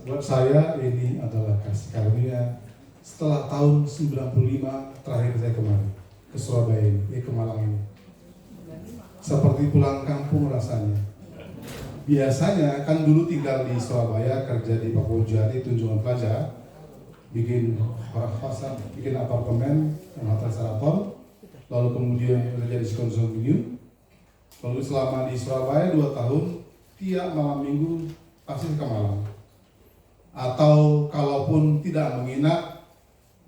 buat saya ini adalah kasih karunia. Setelah tahun 95 terakhir saya kemari ke Surabaya ini, ke Malang ini. Seperti pulang kampung rasanya. Biasanya kan dulu tinggal di Surabaya, kerja di Papua Jati, Tunjungan Plaza, bikin pasar, bikin apartemen, hotel Sheraton, lalu kemudian kerja di kondominium. Lalu selama di Surabaya 2 tahun, tiap malam minggu pasti ke Malang. Atau kalaupun tidak menginap,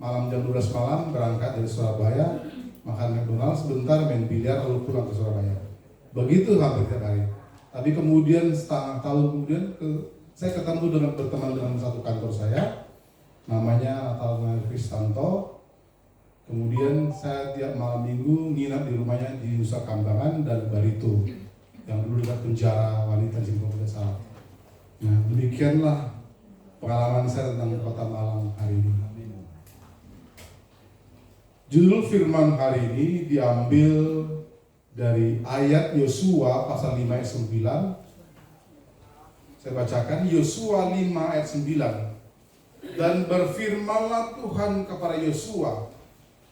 malam jam 12 malam berangkat dari Surabaya, makan McDonald's sebentar, main biliar, lalu pulang ke Surabaya. Begitu hampir tiap hari. Tapi kemudian setengah tahun kemudian saya berteman dengan satu kantor saya, namanya Natal Kristanto. Kemudian saya tiap malam minggu nginap di rumahnya di Nusa Kambangan dan Barito, yang dulu dekat penjara wanita Singapura tidak salah. Nah, demikianlah pengalaman saya tentang Kota Malang hari ini. Judul firman hari ini diambil dari ayat Yosua pasal 5 ayat 9. Saya bacakan Yosua 5 ayat 9. Dan berfirmanlah Tuhan kepada Yosua,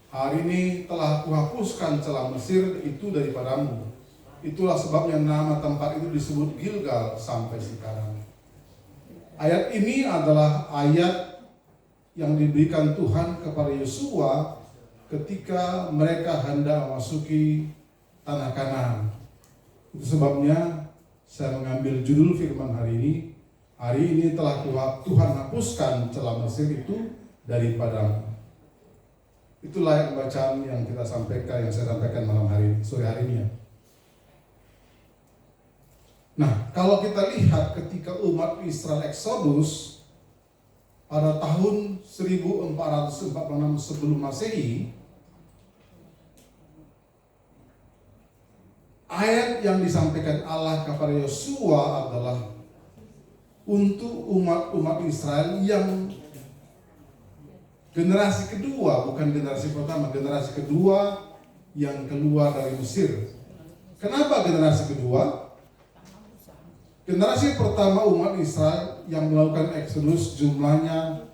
hari ini telah kuhapuskan celah Mesir itu daripadamu. Itulah sebabnya nama tempat itu disebut Gilgal sampai sekarang. Ayat ini adalah ayat yang diberikan Tuhan kepada Yosua ketika mereka hendak memasuki tanah Kanaan. Itu sebabnya saya mengambil judul firman hari ini. Hari ini telah Tuhan hapuskan celah Mesir itu daripadamu. Itulah yang bacaan yang kita sampaikan, yang saya sampaikan malam hari ini, sore hari ini ya. Nah, kalau kita lihat ketika umat Israel Exodus pada tahun 1446 sebelum Masehi, ayat yang disampaikan Allah kepada Yosua adalah untuk umat Israel yang generasi kedua, bukan generasi pertama, generasi kedua yang keluar dari Mesir. Kenapa generasi kedua? Generasi pertama umat Israel yang melakukan Exodus jumlahnya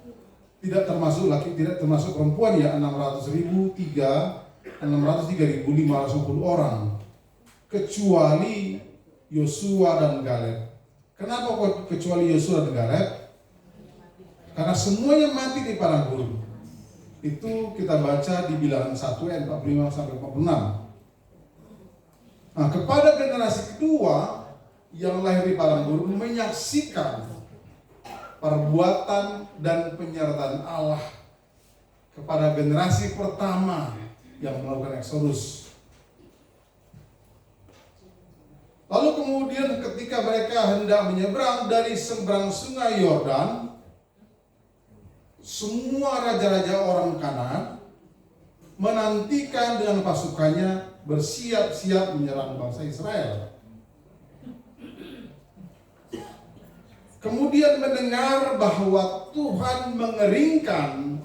tidak termasuk laki, tidak termasuk perempuan ya, 603.510 orang, kecuali Yosua dan Galeb. Kenapa kecuali Yosua dan Galeb? Karena semuanya mati di padang gurun. Itu kita baca di Bilangan 1 ayat 45 sampai 46. Nah, kepada generasi kedua yang lahir di padang gurun menyaksikan perbuatan dan penyertaan Allah kepada generasi pertama yang melakukan Exodus. Lalu kemudian ketika mereka hendak menyeberang dari seberang sungai Yordan, semua raja-raja orang Kanaan menantikan dengan pasukannya bersiap-siap menyerang bangsa Israel. Kemudian mendengar bahwa Tuhan mengeringkan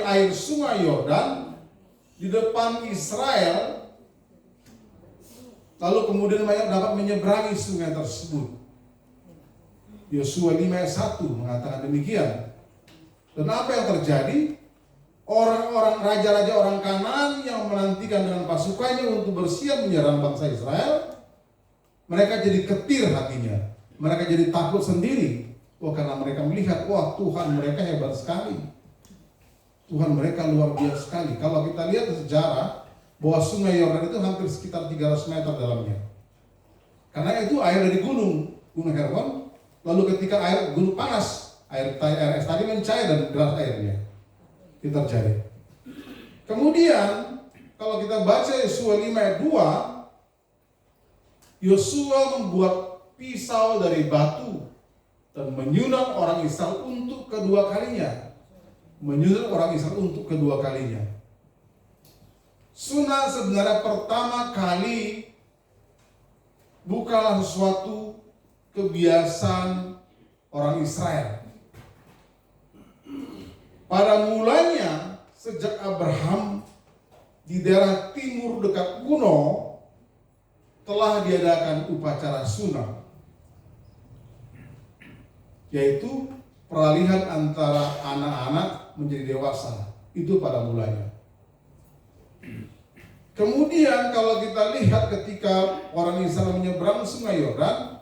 air sungai Yordan di depan Israel. Lalu kemudian mereka dapat menyeberangi sungai tersebut. Yosua 5 ayat 1 mengatakan demikian. Dan apa yang terjadi? Orang-orang raja-raja orang Kanaan yang menantikan dengan pasukannya untuk bersiap menyerang bangsa Israel, mereka jadi ketir hatinya. Mereka jadi takut sendiri. Karena mereka melihat, Tuhan mereka hebat sekali. Tuhan mereka luar biasa sekali. Kalau kita lihat sejarah, bahwa sungai Yordan itu hampir sekitar 300 meter dalamnya. Karena itu air dari gunung Hermon. Lalu ketika gunung panas, air es tadi mencair dan deras airnya. Itu terjadi. Kemudian, kalau kita baca Yosua 5 ayat 2, Yosua membuat pisau dari batu dan menyunat orang Israel untuk kedua kalinya. Sunat sebenarnya pertama kali bukanlah sesuatu kebiasaan orang Israel. Pada mulanya sejak Abraham di daerah timur dekat Kuno telah diadakan upacara sunat. yaitu peralihan antara anak-anak menjadi dewasa. Itu pada mulanya. Kemudian kalau kita lihat ketika orang Israel menyeberang sungai Yordan,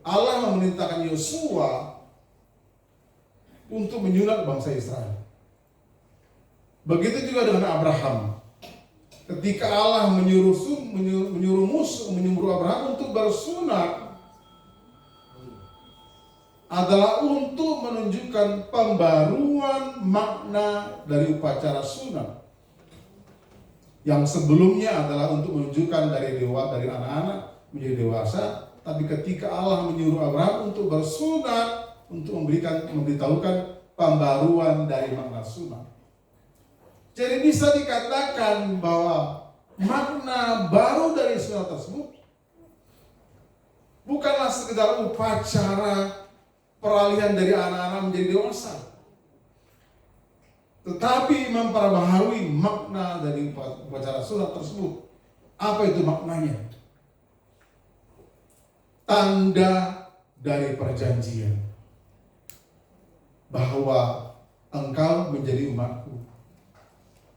Allah memerintahkan Yosua untuk menyunat bangsa Israel. Begitu juga dengan Abraham. Ketika Allah menyuruh Abraham untuk bersunat, adalah untuk menunjukkan pembaruan makna dari upacara sunat. Yang sebelumnya adalah untuk menunjukkan dari anak-anak menjadi dewasa, tapi ketika Allah menyuruh Abraham untuk bersunat, untuk memberitahukan pembaruan dari makna sunat. Jadi bisa dikatakan bahwa makna baru dari sunat tersebut bukanlah sekedar upacara peralihan dari anak-anak menjadi dewasa, tetapi memperbaharui makna dari upacara sunat tersebut. Apa itu maknanya? Tanda dari perjanjian bahwa engkau menjadi umatku,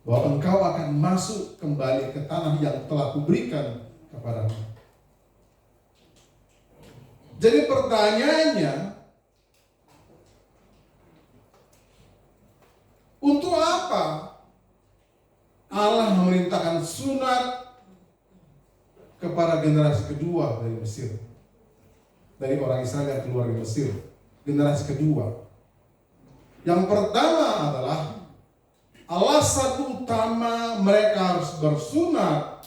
bahwa engkau akan masuk kembali ke tanah yang telah kuberikan kepadamu. Jadi pertanyaannya, untuk apa Allah memerintahkan sunat kepada generasi kedua dari Mesir, dari orang Israel yang keluar dari Mesir, generasi kedua? Yang pertama adalah alasan utama mereka harus bersunat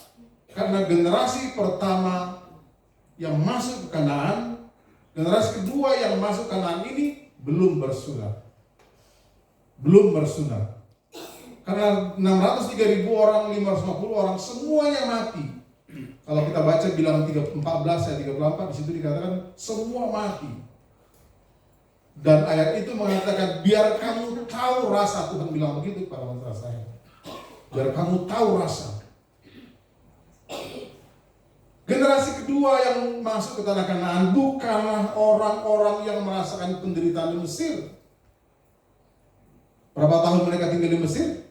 karena generasi pertama yang masuk ke Kanaan, generasi kedua yang masuk ke Kanaan ini belum bersunat. Karena 603.000 orang, 550 orang semuanya mati. Kalau kita baca bilangan 14 ayat 34, di situ dikatakan semua mati. Dan ayat itu mengatakan, biar kamu tahu rasa, Tuhan bilang begitu kepada mantra saya. Biar kamu tahu rasa. Generasi kedua yang masuk ke tanah Kanaan bukanlah orang-orang yang merasakan penderitaan di Mesir. Berapa tahun mereka tinggal di Mesir?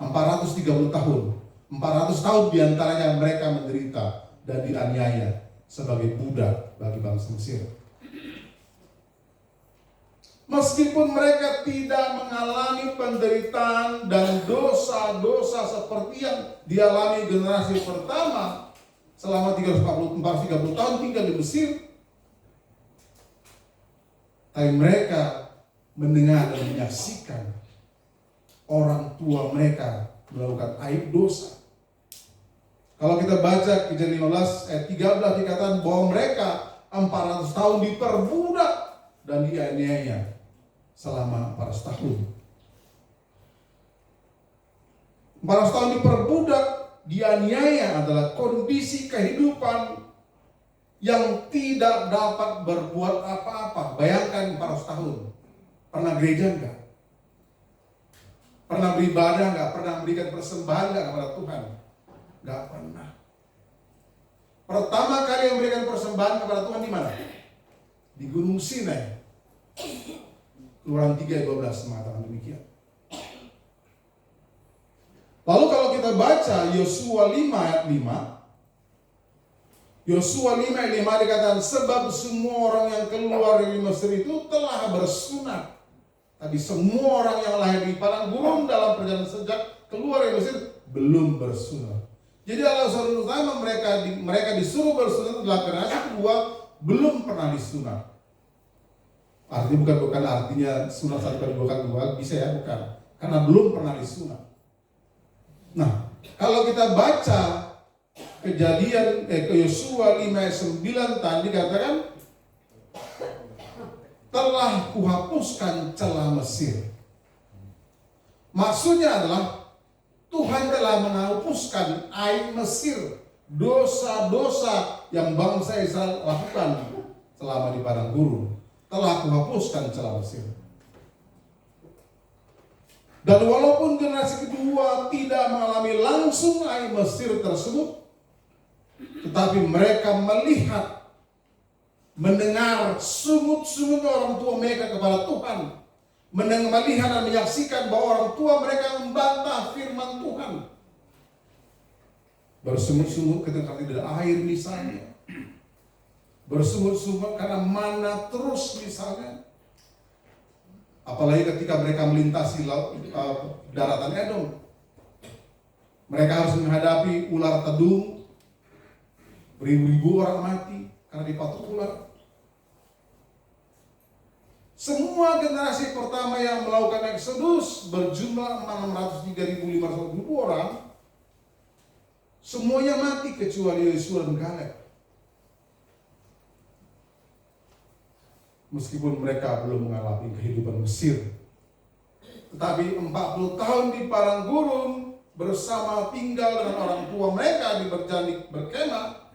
430 tahun. 400 tahun diantaranya mereka menderita dan dianiaya sebagai budak bagi bangsa Mesir. Meskipun mereka tidak mengalami penderitaan dan dosa-dosa seperti yang dialami generasi pertama selama 330 tahun tinggal di Mesir, tapi mereka mendengar dan menyaksikan orang tua mereka melakukan aib dosa. Kalau kita baca Kejadian 15 ayat 13 dikatakan bahwa mereka 400 tahun diperbudak dan dianiaya selama 400 tahun. 400 tahun diperbudak, dianiaya adalah kondisi kehidupan yang tidak dapat berbuat apa-apa. Bayangkan 400 tahun. Pernah gereja enggak? Pernah beribadah enggak? Pernah memberikan persembahan enggak kepada Tuhan? Enggak pernah. Pertama kali yang memberikan persembahan kepada Tuhan di mana? Di Gunung Sinai. Keluaran 3:12 mengatakan demikian. Lalu kalau kita baca Yosua 5 ayat 5, Yosua 5 ayat 5 dikatakan, sebab semua orang yang keluar dari Mesir itu telah bersunat. Tapi semua orang yang lahir di padang gurun dalam perjalanan sejak keluar dari Mesir belum bersunat. Jadi alasan utama mereka disuruh bersunat adalah generasi kedua belum pernah disunat. Artinya bukan artinya sunat satu kali dua bisa ya, bukan. Karena belum pernah disunat. Nah, kalau kita baca Kejadian Yosua 5 ayat 9 tadi dikatakan, telah kuhapuskan celah Mesir. Maksudnya adalah Tuhan telah menghapuskan aib Mesir, dosa-dosa yang bangsa Israel lakukan selama di padang gurun. Telah kuhapuskan celah Mesir. Dan walaupun generasi kedua tidak mengalami langsung aib Mesir tersebut, tetapi mereka melihat mendengar sungut-sungut orang tua mereka kepada Tuhan, melihat dan menyaksikan bahwa orang tua mereka membantah firman Tuhan, bersungut-sungut ketika tidak air misalnya, bersungut-sungut karena mana terus misalnya, apalagi ketika mereka melintasi daratan Edom, mereka harus menghadapi ular tedung, beribu-ribu orang mati karena dipatuk ular. Semua generasi pertama yang melakukan Exodus berjumlah 603.500 orang, semuanya mati kecuali Yosua dan Kaleb. Meskipun mereka belum mengalami kehidupan Mesir, tetapi 40 tahun di padang gurun bersama tinggal dengan orang tua mereka di berjani berkemah,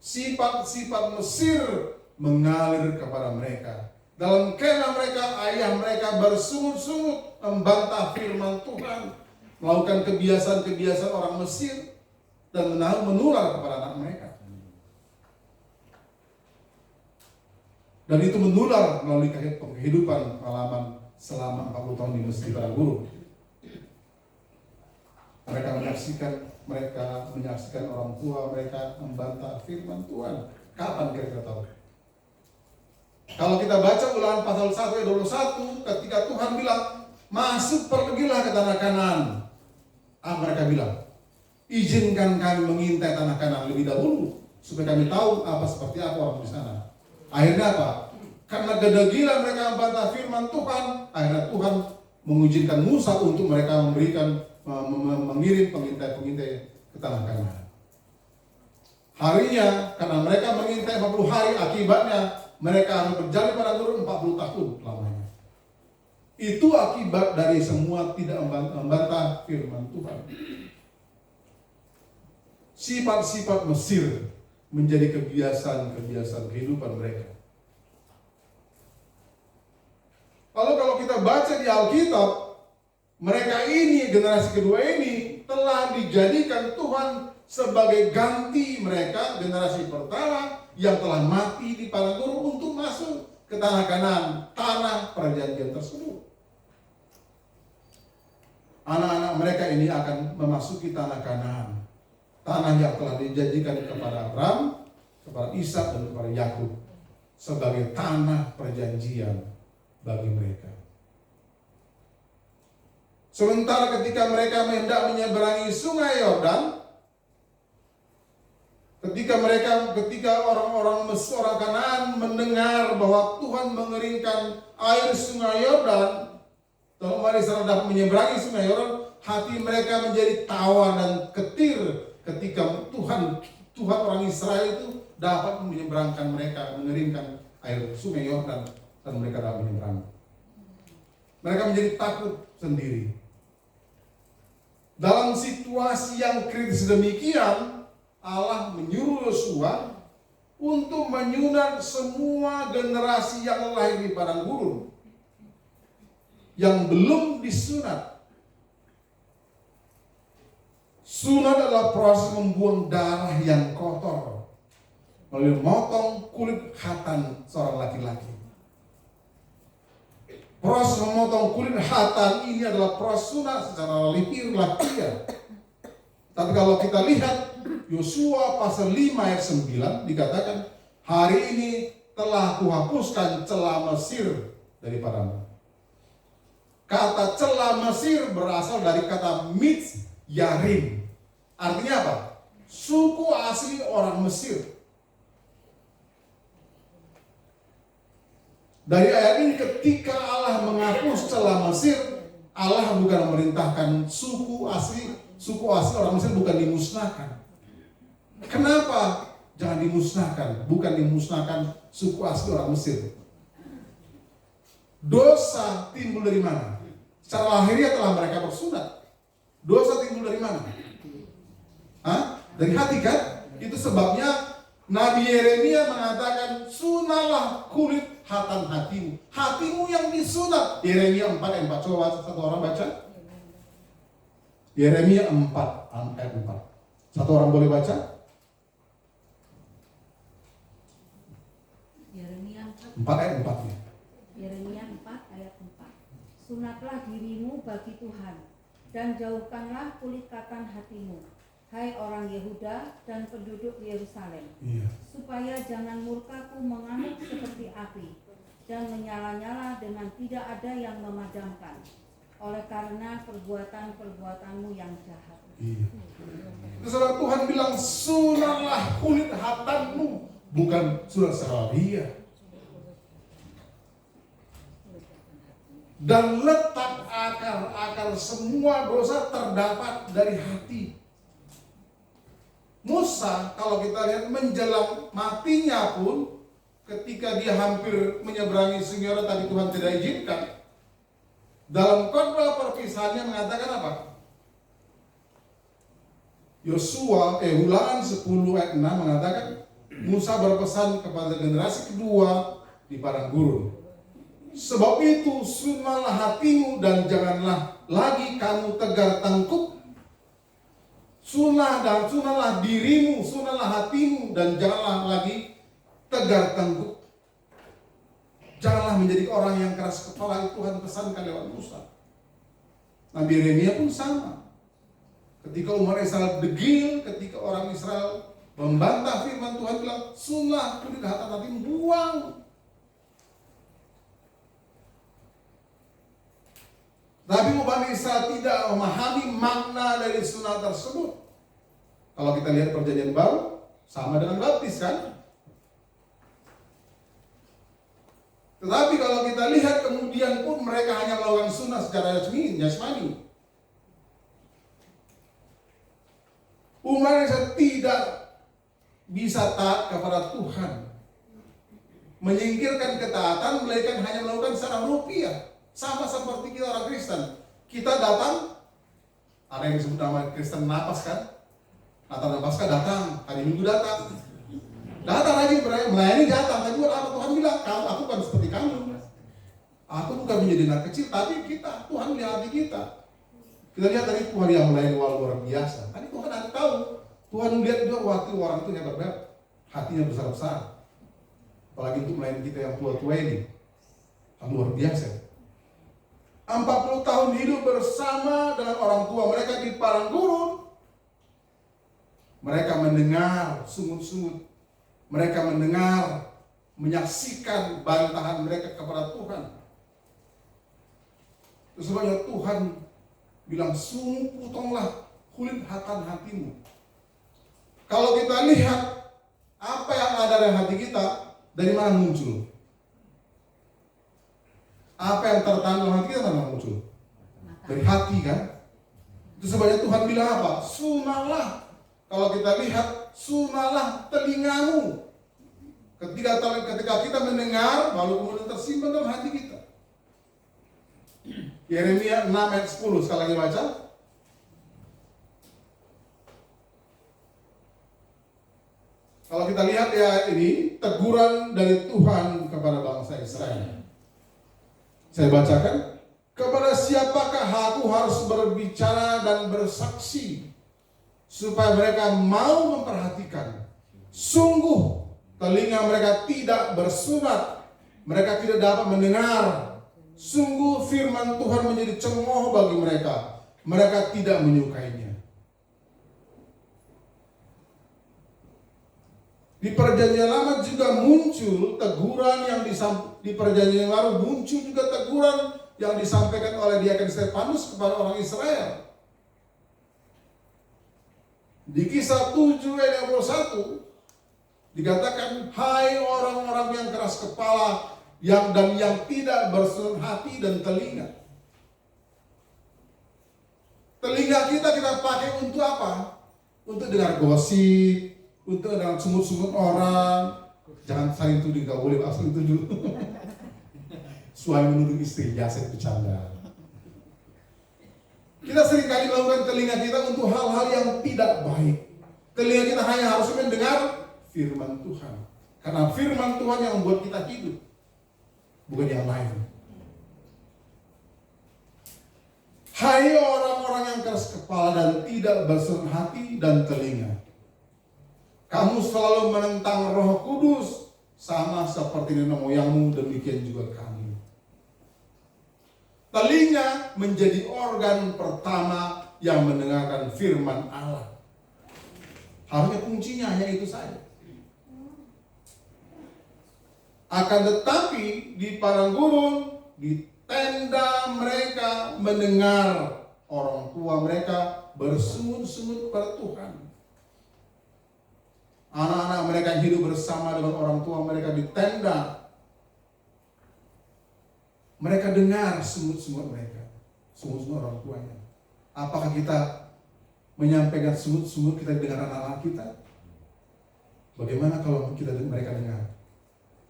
sifat-sifat Mesir mengalir kepada mereka. Dalam kemah mereka, ayah mereka bersungut-sungut membantah firman Tuhan, melakukan kebiasaan-kebiasaan orang Mesir, dan menular kepada anak mereka. Dan itu menular melalui kehidupan pengalaman selama 40 tahun di Mesir padang gurun. Mereka menyaksikan orang tua mereka membantah firman Tuhan. Kapan kira-kira tahu? Kalau kita baca Ulangan pasal 1 ayat 21, ketika Tuhan bilang, masuk pergilah ke tanah Kanaan. Mereka bilang, izinkan kami mengintai tanah Kanaan lebih dahulu, supaya kami tahu seperti apa orang di sana. Akhirnya apa? Karena gila mereka membantah firman Tuhan, akhirnya Tuhan mengizinkan Musa untuk mereka mengirim pengintai-pengintai ke tanah Kanaan. Harinya, karena mereka mengintai 40 hari, akibatnya mereka harus berjalan pada gurun 40 tahun lamanya. Itu akibat dari semua tidak membantah firman Tuhan. Sifat-sifat Mesir menjadi kebiasaan kehidupan mereka. Lalu kalau kita baca di Alkitab, mereka ini, generasi kedua ini, telah dijadikan Tuhan sebagai ganti mereka, generasi pertama yang telah mati di padang gurun untuk masuk ke tanah Kanaan, tanah perjanjian tersebut. Anak-anak mereka ini akan memasuki tanah Kanaan, tanah yang telah dijanjikan kepada Abraham, kepada Ishak dan kepada Yakub sebagai tanah perjanjian bagi mereka. Sementara ketika mereka hendak menyeberangi sungai Yordan, ketika orang-orang Kanaan mendengar bahwa Tuhan mengeringkan air sungai Yordan, umat Israel dapat menyeberangi sungai Yordan, hati mereka menjadi tawa dan ketir ketika Tuhan orang Israel itu dapat menyeberangkan mereka, mengeringkan air sungai Yordan, dan mereka dapat menyeberang. Mereka menjadi takut sendiri. Dalam situasi yang kritis demikian, Allah menyuruh Yosua untuk menyunat semua generasi yang lahir di padang gurun yang belum disunat. Sunat adalah proses membuang darah yang kotor melalui memotong kulit khatan seorang laki-laki. Proses memotong kulit khatan ini adalah proses sunat secara lahiriah. Tapi kalau kita lihat Yosua pasal 5 ayat 9 dikatakan, hari ini telah kuhapuskan celah Mesir daripadamu. Kata celah Mesir berasal dari kata Yarim. Artinya apa? Suku asli orang Mesir. Dari ayat ini, ketika Allah menghapus celah Mesir, Allah bukan memerintahkan suku asli orang Mesir bukan dimusnahkan. Kenapa jangan dimusnahkan? Bukan dimusnahkan suku asli orang Mesir. Dosa timbul dari mana? Secara lahiriah telah mereka bersunat. Dosa timbul dari mana? Dari hati kan? Itu sebabnya Nabi Yeremia mengatakan, sunatlah kulit khatan hatimu. Hatimu yang disunat. Yeremia 4 ayat 4. Coba satu orang baca. Yeremia 4 ayat 4. Satu orang boleh baca? 4 ayat 4-nya. Yeremia 4 ayat 4. Sunatlah dirimu bagi Tuhan, dan jauhkanlah kulit katan hatimu, hai orang Yehuda dan penduduk Yerusalem, supaya jangan murkaku mengamuk seperti api, dan menyala-nyala dengan tidak ada yang memadamkan, oleh karena perbuatan-perbuatanmu yang jahat. Terus Tuhan bilang, sunatlah kulit hatimu, bukan sunat syariah. Dan letak akar semua dosa terdapat dari hati. Musa kalau kita lihat menjelang matinya pun, ketika dia hampir menyeberangi sungai Yordan tadi Tuhan tidak izinkan, dalam khotbah perpisahannya mengatakan apa? Ulangan 10 ayat 6 mengatakan, Musa berpesan kepada generasi kedua di padang gurun, sebab itu sunatlah hatimu dan janganlah lagi kamu tegar tengkuk. Sunatlah dirimu, sunatlah hatimu dan janganlah lagi tegar tengkuk. Janganlah menjadi orang yang keras kepala, itu Tuhan pesankan lewat Musa. Nabi Yeremia pun sama. Ketika umat Israel degil, ketika orang Israel membantah firman Tuhan, bilang, sunat kulit hatimu, buang. Tapi umat Israel tidak memahami makna dari sunat tersebut. Kalau kita lihat perjanjian baru, sama dengan baptis kan? Tetapi kalau kita lihat kemudian pun mereka hanya melakukan sunat secara jasmani. Umat Israel tidak bisa taat kepada Tuhan, menyingkirkan ketaatan, melainkan hanya melakukan secara rupiah. Sama seperti kita orang Kristen, kita datang, ada yang disebut nama Kristen napas kan? Natal Paskah datang, hari Minggu datang lagi melayani datang. Tapi buat apa? Tuhan bilang, aku bukan seperti kamu. Aku bukan menjadi anak kecil, tapi Tuhan melihat hati kita. Kita lihat tadi Tuhan yang melayani luar biasa. Tadi Tuhan ada tahu, Tuhan melihat juga waktu orang itu hebat-hebat, hatinya besar-besar. Apalagi untuk melayani kita yang tua-tua ini, luar biasa. 40 tahun hidup bersama dengan orang tua mereka di padang gurun. Mereka mendengar sungut-sungut. Mereka mendengar, menyaksikan bantahan mereka kepada Tuhan. Terus sebabnya Tuhan bilang, sungguh potonglah kulit hatimu. Kalau kita lihat apa yang ada dalam hati kita, dari mana muncul? Apa yang tertanam dalam hati kita mana muncul? Dari hati kan? Itu sebabnya Tuhan bilang apa? Sunatlah. Kalau kita lihat, sunatlah telingamu. Ketika kita mendengar, lalu kemudian tersimpan dalam hati kita. Yeremia 6 ayat 10, sekali lagi baca. Kalau kita lihat ya ini, teguran dari Tuhan kepada bangsa Israel. Saya bacakan, kepada siapakah aku harus berbicara dan bersaksi, supaya mereka mau memperhatikan. Sungguh telinga mereka tidak bersunat, mereka tidak dapat mendengar. Sungguh firman Tuhan menjadi cemooh bagi mereka, mereka tidak menyukainya. Di perjanjian lama juga muncul teguran yang di perjanjian baru muncul juga teguran yang disampaikan oleh Diaken Stefanus kepada orang Israel. Di Kisah 7 ayat 21 dikatakan, hai orang-orang yang keras kepala yang tidak bersunat hati dan telinga. Telinga kita pakai untuk apa? Untuk dengar gosip, untuk dengar sungut-sungut orang. Jangan saling tuding, gak boleh asli tujuh. Suami menuduh istri, biasa bercanda. Kita seringkali melakukan telinga kita untuk hal-hal yang tidak baik. Telinga kita hanya harus mendengar firman Tuhan. Karena firman Tuhan yang membuat kita hidup, bukan yang lain. Hai orang-orang yang keras kepala dan tidak bersenang hati dan telinga. Kamu selalu menentang Roh Kudus sama seperti nenek moyangmu, demikian juga kami. Telinga menjadi organ pertama yang mendengarkan firman Allah. Harusnya kuncinya hanya itu saja. Akan tetapi di padang gurun, di tenda mereka mendengar orang tua mereka bersungut-sungut kepada Tuhan. Anak-anak mereka yang hidup bersama dengan orang tua mereka di tenda, mereka dengar sungut-sungut mereka, sungut-sungut orang tuanya. Apakah kita menyampaikan sungut-sungut kita dengar anak-anak kita? Bagaimana kalau mereka dengar?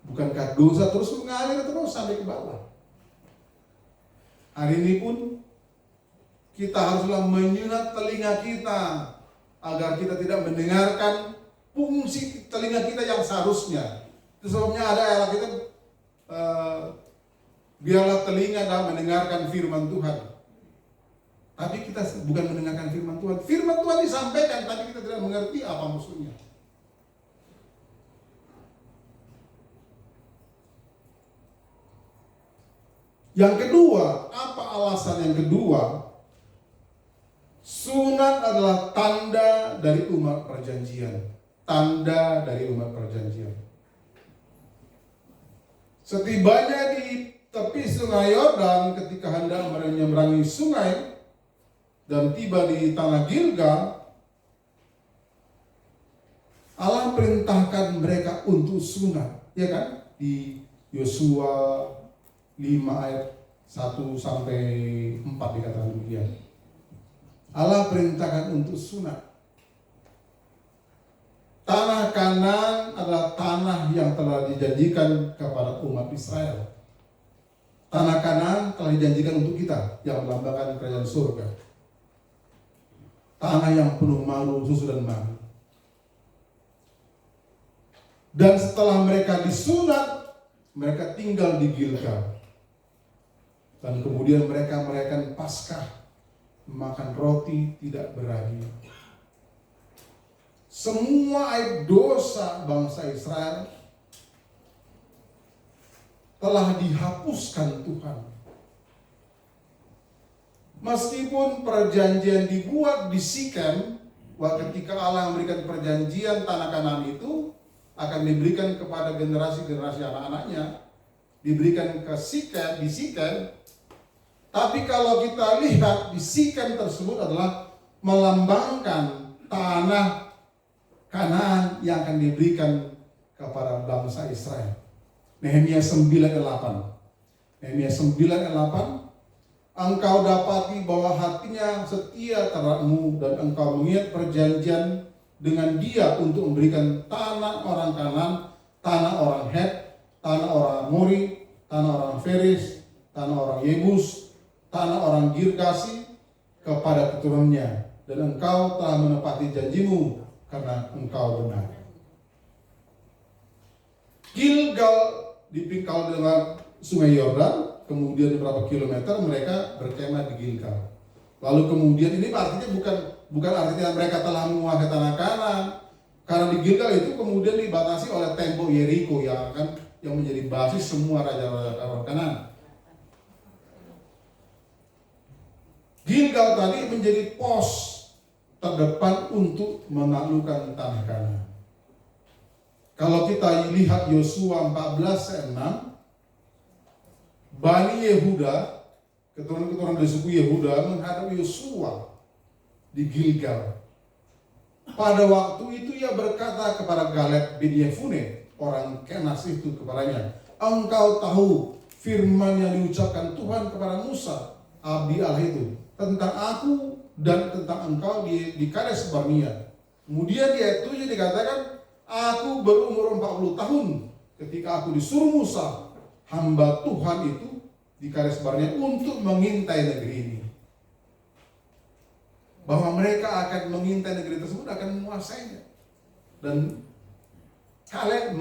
Bukankah dosa terus mengalir terus sampai ke bawah? Hari ini pun kita haruslah menyunat telinga kita agar kita tidak mendengarkan fungsi telinga kita yang seharusnya. Itu sebabnya ada ayat kita, biarlah telinga dalam mendengarkan firman Tuhan. Tapi kita bukan mendengarkan firman Tuhan. Firman Tuhan disampaikan, tapi kita tidak mengerti apa maksudnya. Yang kedua, apa alasan yang kedua? Sunat adalah tanda dari umat perjanjian. Tanda dari umat perjanjian. Setibanya di tepi sungai Yordan ketika hendak menyeberangi sungai dan tiba di tanah Gilgal, Allah perintahkan mereka untuk sunat, ya kan? Di Yosua 5 ayat 1 sampai 4 dikatakan demikian. Allah perintahkan untuk sunat. Tanah Kanaan adalah tanah yang telah dijanjikan kepada umat Israel. Tanah Kanaan telah dijanjikan untuk kita yang melambangkan kerajaan surga. Tanah yang penuh malu, susu dan madu. Dan setelah mereka disunat, mereka tinggal di Gilgal. Dan kemudian mereka merayakan Paskah, makan roti tidak beragi. Semua aib dosa bangsa Israel telah dihapuskan Tuhan. Meskipun perjanjian dibuat di Sikem, ketika Allah memberikan perjanjian tanah Kanaan itu akan diberikan kepada generasi-generasi anak-anaknya, diberikan ke Sikem, di Sikem. Tapi kalau kita lihat di Sikem tersebut adalah melambangkan tanah Kanaan yang akan diberikan kepada bangsa Israel. Nehemia 9 ayat 8. Nehemia 9 ayat 8. Engkau dapati bahwa hatinya setia terhadapmu dan engkau mengingat perjanjian dengan dia untuk memberikan tanah orang Kanaan, tanah orang Het, tanah orang Amori, tanah orang Feris, tanah orang Yebus, tanah orang Girgasi kepada keturunannya. Dan engkau telah menepati janjimu karena engkau benar. Gilgal dipingkal dengan sungai Yordan, kemudian beberapa kilometer mereka berkemah di Gilgal. Lalu kemudian ini artinya bukan artinya mereka telah menguasai tanah Kanaan, karena di Gilgal itu kemudian dibatasi oleh tembok Yeriko yang menjadi basis semua raja-raja Kanaan. Gilgal tadi menjadi pos terdepan untuk menaklukkan tanah Kanaan. Kalau kita lihat Yosua 14 ayat 6, Bani Yehuda, keturunan dari suku Yehuda menghadap Yosua di Gilgal. Pada waktu itu ia berkata kepada Galeb bin Yefune, orang Kenas itu kepadanya, engkau tahu firman yang diucapkan Tuhan kepada Musa, abdi Allah itu, tentang aku dan tentang engkau di Kades Barnea. Kemudian di ayat 7 dikatakan, aku berumur 40 tahun ketika aku disuruh Musa, hamba Tuhan itu, di Kades Barnea untuk mengintai negeri ini. Bahwa mereka akan mengintai negeri tersebut, akan menguasainya. Dan Kaleb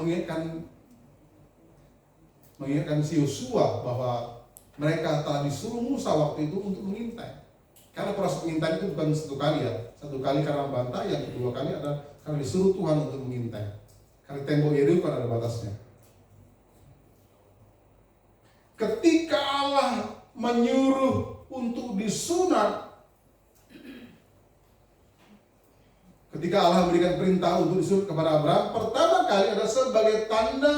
mengingatkan si Yosua bahwa mereka telah disuruh Musa waktu itu untuk mengintai. Karena proses pengintai itu bukan satu kali ya. Satu kali karena bantai, yang kedua kali adalah karena disuruh Tuhan untuk mengintai. Karena tembok Yeriko kan ada batasnya. ketika Allah menyuruh untuk disunat, ketika Allah memberikan perintah untuk disunat kepada Abraham, pertama kali adalah sebagai tanda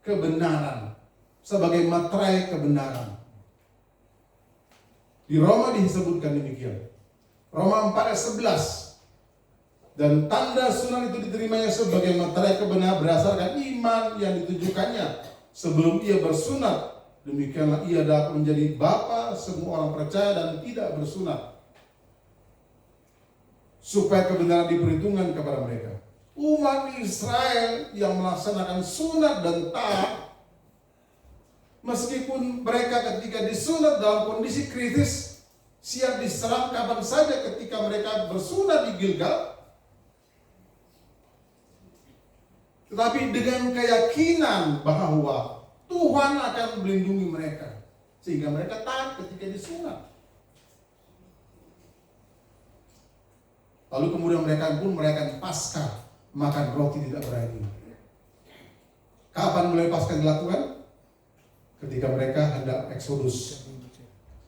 kebenaran, sebagai materai kebenaran. Di Roma disebutkan demikian. Roma 4 ayat 11. Dan tanda sunat itu diterimanya sebagai materai kebenaran berdasarkan iman yang ditujukannya sebelum ia bersunat. Demikianlah ia dapat menjadi bapa semua orang percaya dan tidak bersunat, supaya kebenaran diperhitungkan kepada mereka. Umat Israel yang melaksanakan sunat dan taat, meskipun mereka ketika disunat dalam kondisi kritis, siap diserang kapan saja ketika mereka bersunat di Gilgal, tetapi dengan keyakinan bahwa Tuhan akan melindungi mereka, sehingga mereka taat ketika disunat. Lalu kemudian mereka pun merayakan Paskah, makan roti tidak beragi. Kapan mulai Paskah dilakukan? Ketika mereka hendak eksodus.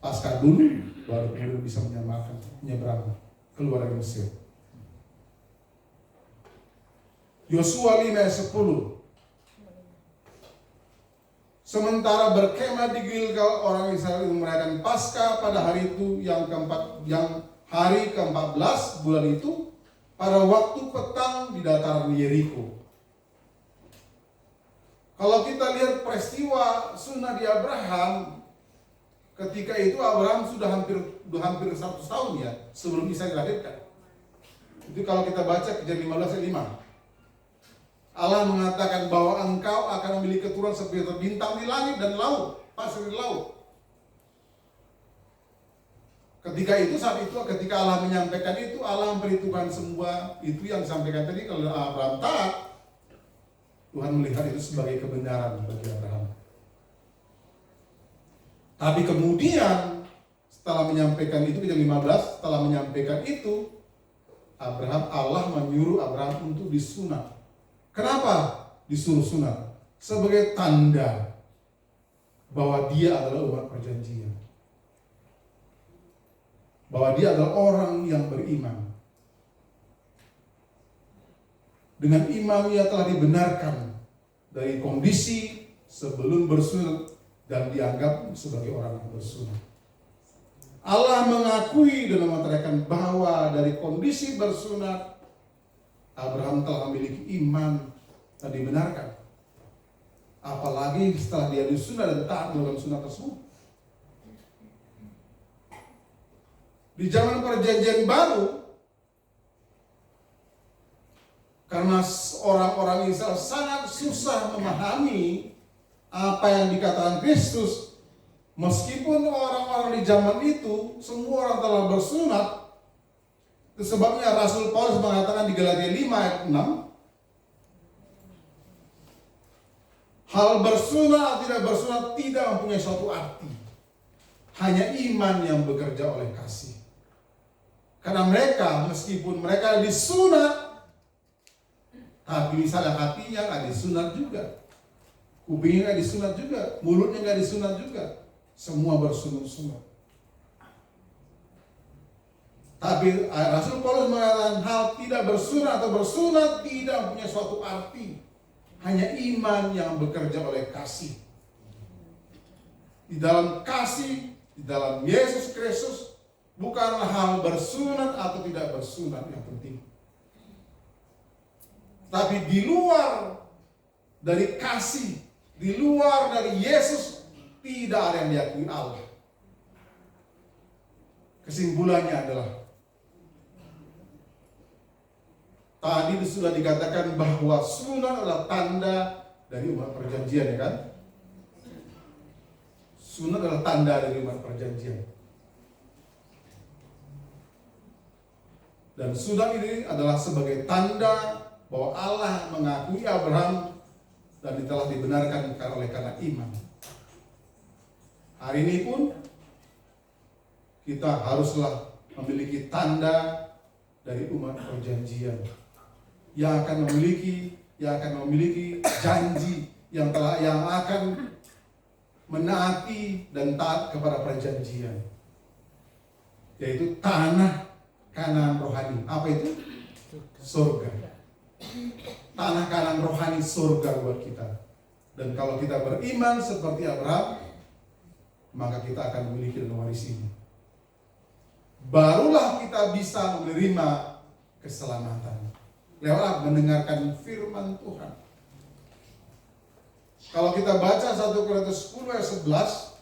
Paskah dulu, baru kemudian bisa menyeberang keluar dari Mesir. Yosua 5 ayat 10. Sementara berkemah di Gilgal, orang Israel merayakan Paskah pada hari itu yang hari ke-14 bulan itu, pada waktu petang di dataran Yeriko. Kalau kita lihat peristiwa sunat di Abraham, ketika itu Abraham sudah hampir 100 tahun ya sebelum Isa dilahirkan. Itu kalau kita baca Kejadian 15 ayat 5. Allah mengatakan bahwa engkau akan memiliki keturunan seperti bintang di langit dan laut, pasir di laut. Saat itu ketika Allah menyampaikan itu, Allah memperhitungkan semua itu yang disampaikan tadi. Kalau Abraham taat, Tuhan melihat itu sebagai kebenaran bagi Abraham. Tapi kemudian setelah menyampaikan itu, Kejadian 15, setelah menyampaikan itu, Allah menyuruh Abraham untuk disunat. Kenapa disuruh sunat? Sebagai tanda bahwa dia adalah umat perjanjian, bahwa dia adalah orang yang beriman. Dengan iman ia telah dibenarkan dari kondisi sebelum bersunat dan dianggap sebagai orang yang bersunat. Allah mengakui dan mengatakan bahwa dari kondisi bersunat Abraham telah memiliki iman dan dibenarkan. Apalagi setelah dia disunat dan taat melakukan sunat tersebut. Di zaman perjanjian baru, karena orang-orang Israel sangat susah memahami apa yang dikatakan Kristus, meskipun orang-orang di zaman itu semua orang telah bersunat. Itu sebabnya Rasul Paulus mengatakan di Galatia 5 ayat 6, hal bersunat atau tidak bersunat tidak mempunyai suatu arti, hanya iman yang bekerja oleh kasih. Karena mereka, meskipun mereka disunat, tapi misalnya hatinya nggak disunat juga, kupingnya nggak disunat juga, mulutnya nggak disunat juga, semua bersunat-sunat. Tapi Rasul Paulus mengatakan hal tidak bersunat atau bersunat tidak punya suatu arti, hanya iman yang bekerja oleh kasih. Di dalam kasih, di dalam Yesus Kristus, bukanlah hal bersunat atau tidak bersunat yang penting. Tapi di luar dari kasih, di luar dari Yesus, tidak ada yang diakui Allah. Kesimpulannya adalah, tadi sudah dikatakan bahwa sunat adalah tanda dari umat perjanjian, ya kan? Sunat adalah tanda dari umat perjanjian. Dan sunat ini adalah sebagai tanda bahwa Allah mengakui Abraham dan telah dibenarkan oleh karena iman. Hari ini pun kita haruslah memiliki tanda dari umat perjanjian yang akan memiliki janji yang akan menaati dan taat kepada perjanjian, yaitu tanah Kanaan rohani. Apa itu? Surga. Tanah Kanaan rohani, surga buat kita. Dan kalau kita beriman seperti Abraham, maka kita akan memiliki dan mewarisinya. Barulah kita bisa menerima keselamatan lewat mendengarkan firman Tuhan. Kalau kita baca 1 Korintus 10 ayat 11,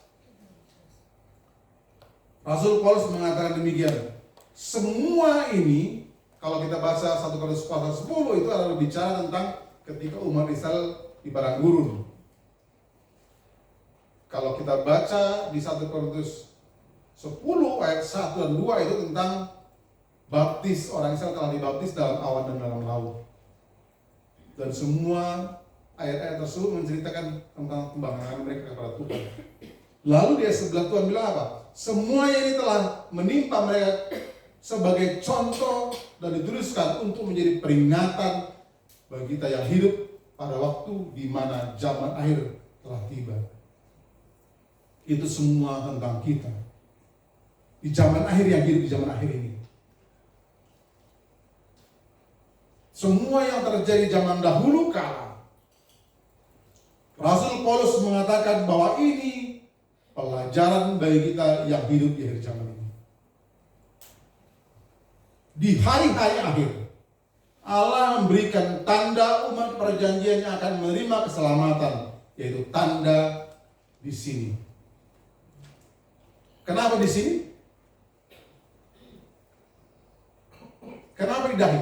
Rasul Paulus mengatakan demikian. Semua ini, kalau kita baca 1 Korintus pasal 10, itu adalah bicara tentang ketika umat Israel di padang gurun. Kalau kita baca di 1 Korintus 10 ayat 1 dan 2 itu tentang baptis, orang Israel telah dibaptis dalam awan dan dalam laut. Dan semua ayat-ayat tersebut menceritakan tentang pembangkangan mereka kepada Tuhan. Lalu di ayat 11 Tuhan bilang apa? Semuanya ini telah menimpa mereka sebagai contoh dan dituliskan untuk menjadi peringatan bagi kita yang hidup pada waktu di mana zaman akhir telah tiba. Itu semua tentang kita di zaman akhir, yang hidup di zaman akhir ini. Semua yang terjadi zaman dahulu kala, Rasul Paulus mengatakan bahwa ini pelajaran bagi kita yang hidup di akhir zaman ini. Di hari-hari akhir, Allah memberikan tanda umat perjanjian yang akan menerima keselamatan, yaitu tanda di sini. Kenapa di sini? Kenapa di dahi?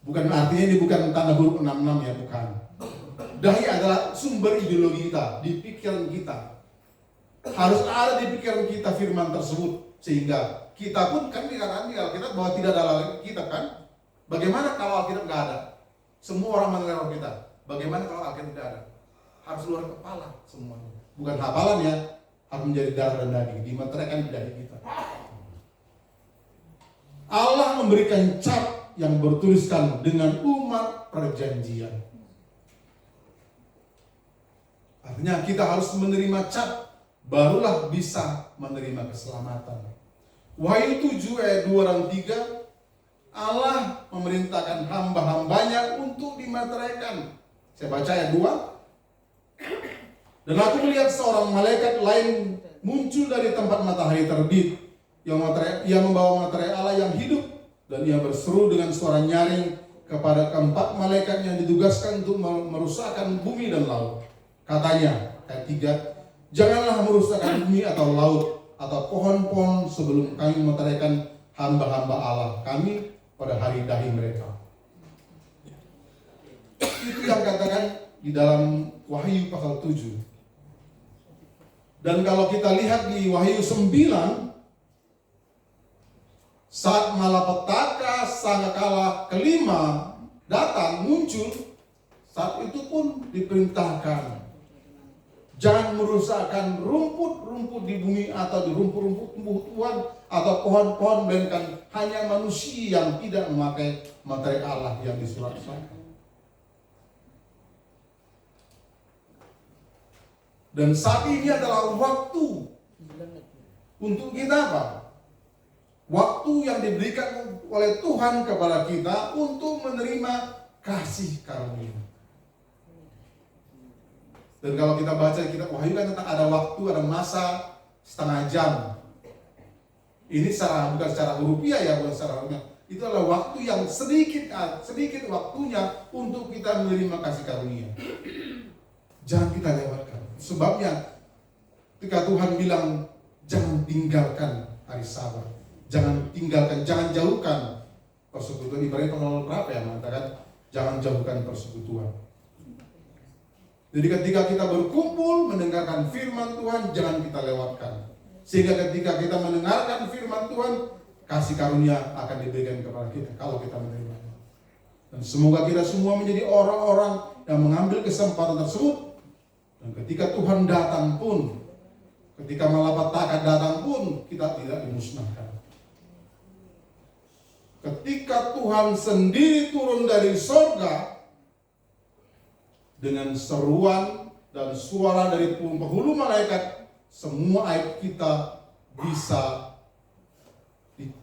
Bukan artinya ini bukan tanda huruf 66 ya, bukan. Dahi adalah sumber ideologi kita, di pikiran kita. Harus ada di pikiran kita firman tersebut, sehingga kita pun kan dikatakan di Alkitab bahwa tidak ada kita kan. Bagaimana kalau Alkitab nggak ada? Semua orang mengenal kita. Bagaimana kalau Alkitab tidak ada? Harus luar kepala semuanya. Bukan hafalan ya, harus menjadi darah dan daging, dimeteraikan di dahi kita. Allah memberikan cap yang bertuliskan dengan umat perjanjian. Artinya kita harus menerima cap, barulah bisa menerima keselamatan. Wahyu 7 ayat 2 dan 3, Allah memerintahkan hamba-hambanya untuk dimeteraikan. Saya baca ayat 2. Dan aku melihat seorang malaikat lain muncul dari tempat matahari terbit, yang membawa materai Allah yang hidup, dan ia berseru dengan suara nyaring kepada keempat malaikat yang ditugaskan untuk merusakkan bumi dan laut. Katanya, ayat 3, janganlah merusakkan bumi atau laut atau pohon-pohon sebelum kami memeteraikan hamba-hamba Allah kami pada hari dahi mereka. Itu yang katakan di dalam Wahyu pasal 7. Dan kalau kita lihat di Wahyu 9, saat malapetaka sangkakala kelima datang muncul, saat itu pun diperintahkan jangan merusakkan rumput-rumput di bumi atau di rumput-rumput tumbuh-tumbuhan atau pohon-pohon, melainkan hanya manusia yang tidak memakai materai Allah yang disurat-suratkan. Dan saat ini adalah waktu untuk kita apa? Waktu yang diberikan oleh Tuhan kepada kita untuk menerima kasih karunia. Dan kalau kita baca kitab Wahyu kan tentang ada waktu, ada masa setengah jam. Ini bukan secara rupiah ya, bukan secara rupiah. Itu adalah waktu yang sedikit waktunya untuk kita menerima kasih karunia. Jangan kita lewatkan. Sebabnya ketika Tuhan bilang jangan tinggalkan hari Sabat, jangan jauhkan persekutuan. Ibaratnya pengelola berapa ya mengatakan jangan jauhkan persekutuan. Jadi ketika kita berkumpul mendengarkan firman Tuhan, jangan kita lewatkan. Sehingga ketika kita mendengarkan firman Tuhan, kasih karunia akan diberikan kepada kita kalau kita menerimanya. Dan semoga kita semua menjadi orang-orang yang mengambil kesempatan tersebut. Dan ketika Tuhan datang pun, ketika malapetaka datang pun, kita tidak dimusnahkan. Ketika Tuhan sendiri turun dari surga dengan seruan dan suara dari penghulu malaikat, semua aib kita bisa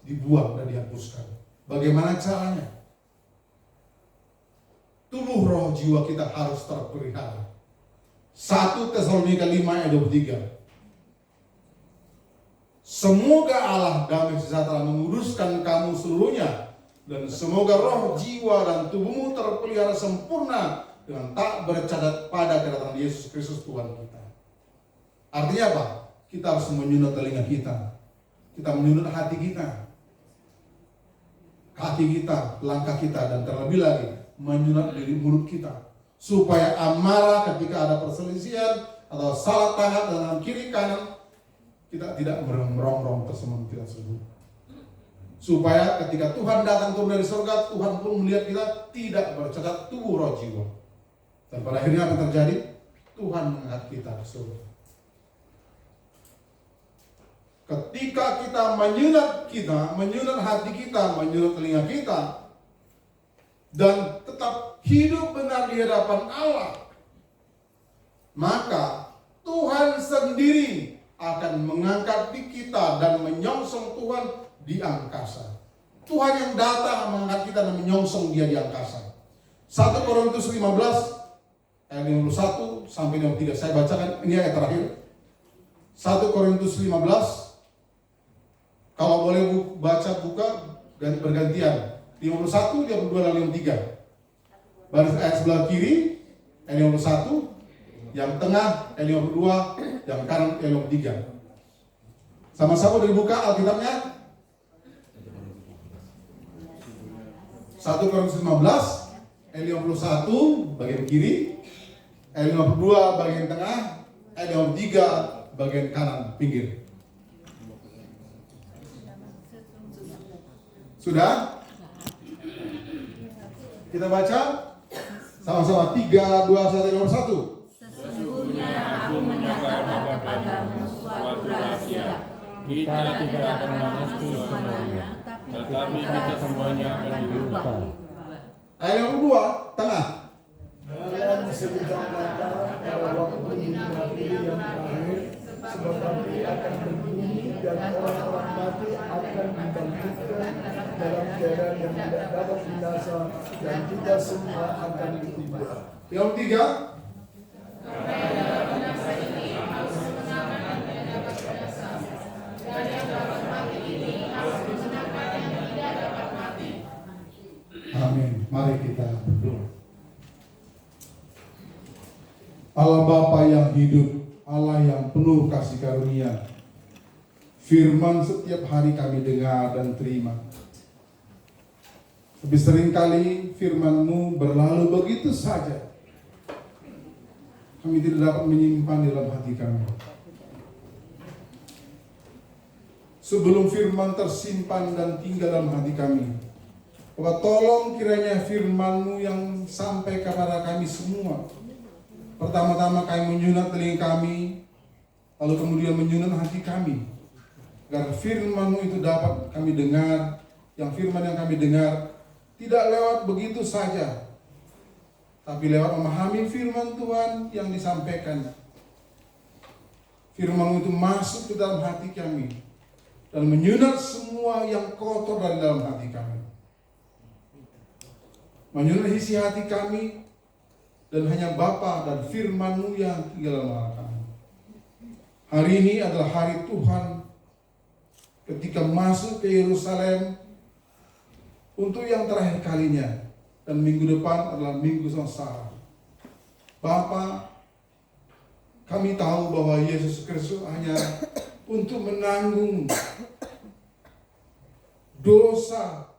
dibuang dan dihapuskan. Bagaimana caranya? Tubuh roh jiwa kita harus terpelihara. 1 Tesalonika 5 ayat 23. Semoga Allah damai sejahtera menguruskan kamu seluruhnya, dan semoga roh, jiwa, dan tubuhmu terpelihara sempurna dengan tak bercacat pada kedatangan Yesus Kristus Tuhan kita. Artinya apa? Kita harus menyunat telinga kita. Kita menyunat hati kita. Kaki kita, langkah kita, dan terlebih lagi menyunat diri mulut kita. Supaya amarah ketika ada perselisihan atau salah tangan dengan kiri kanan, kita tidak merongrong tersebut kita sebut. Supaya ketika Tuhan datang turun dari surga, Tuhan pun melihat kita tidak bercacat tubuh roh jiwa. Dan pada akhirnya apa yang terjadi? Tuhan mengangkat kita ke surga. Ketika kita menyunat hati kita, menyunat telinga kita, dan tetap hidup benar di hadapan Allah, maka Tuhan sendiri akan mengangkat kita dan menyongsong Tuhan di angkasa. Tuhan yang datang mengangkat kita dan menyongsong Dia di angkasa. 1 Korintus 15 ayat 51 sampai 53. Saya bacakan, ini ayat terakhir. 1 Korintus 15. Kalau boleh baca buka dan bergantian. 51, 52 dan 53. Baris ayat sebelah kiri ayat 51. Yang tengah ayat 52, yang kanan ayat 53. Sama-sama dibuka Alkitabnya. 1 Korintus 15 ayat 51 bagian kiri, ayat 52 bagian tengah, ayat 53 bagian kanan pinggir. Sudah? Kita baca sama-sama 3, 2, 1, 1. Sesungguhnya aku menyatakan kepadamu suatu rahasia. Kita tidak pernah mesti semuanya, tetapi kita semuanya akan diubah. Ayat yang kedua, tengah. Dalam sebidang kata pada waktu nanti yang terakhir, sebab nanti akan berbunyi dan orang-orang mati akan dibangkitkan dalam keadaan yang tidak dapat binasa, dan kita semua akan diubah. Yang ketiga. Amin. Mari kita berdoa. Allah Bapa yang hidup, Allah yang penuh kasih karunia, firman setiap hari kami dengar dan terima. Tapi seringkali firman-Mu berlalu begitu saja. Kami tidak dapat menyimpan di dalam hati kami. Sebelum firman tersimpan dan tinggal dalam hati kami, Bapak, tolong kiranya firman-Mu yang sampai kepada kami semua. Pertama-tama kami menyunat telinga kami, lalu kemudian menyunat hati kami, agar firman-Mu itu dapat kami dengar. Yang firman yang kami dengar tidak lewat begitu saja, tapi lewat memahami firman Tuhan yang disampaikan. Firman-Mu itu masuk ke dalam hati kami dan menyunat semua yang kotor dari dalam hati kami. Menyunat isi hati kami, dan hanya Bapa dan firman-Mu yang tinggal dalam kami. Hari ini adalah hari Tuhan ketika masuk ke Yerusalem untuk yang terakhir kalinya, dan minggu depan adalah minggu sengsara. Bapa, kami tahu bahwa Yesus Kristus hanya untuk menanggung dosa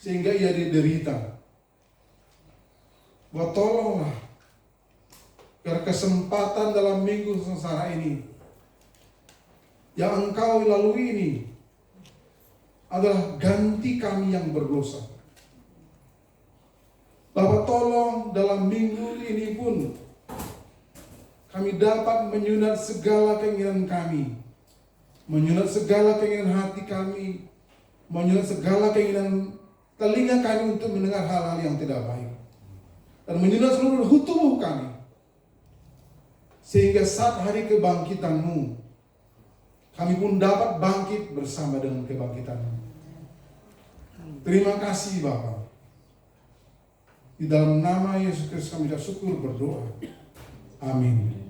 sehingga Ia diderita. Bahwa tolonglah agar kesempatan dalam minggu sengsara ini yang Engkau lalui ini adalah ganti kami yang berdosa. Bapak, tolong dalam minggu ini pun kami dapat menyunat segala keinginan kami, menyunat segala keinginan hati kami, menyunat segala keinginan telinga kami untuk mendengar hal-hal yang tidak baik, dan menyunat seluruh tubuh kami Sehingga saat hari kebangkitan-Mu, kami pun dapat bangkit bersama dengan kebangkitan-Mu. Terima kasih Bapa. Di dalam nama Yesus Kristus kami ucap syukur berdoa. Amin.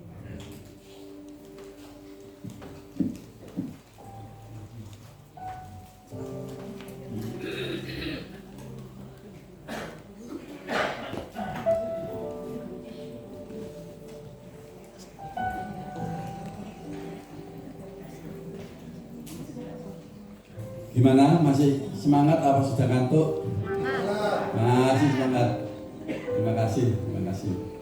Gimana? Masih semangat apa sudah ngantuk? Masih semangat. Terima kasih.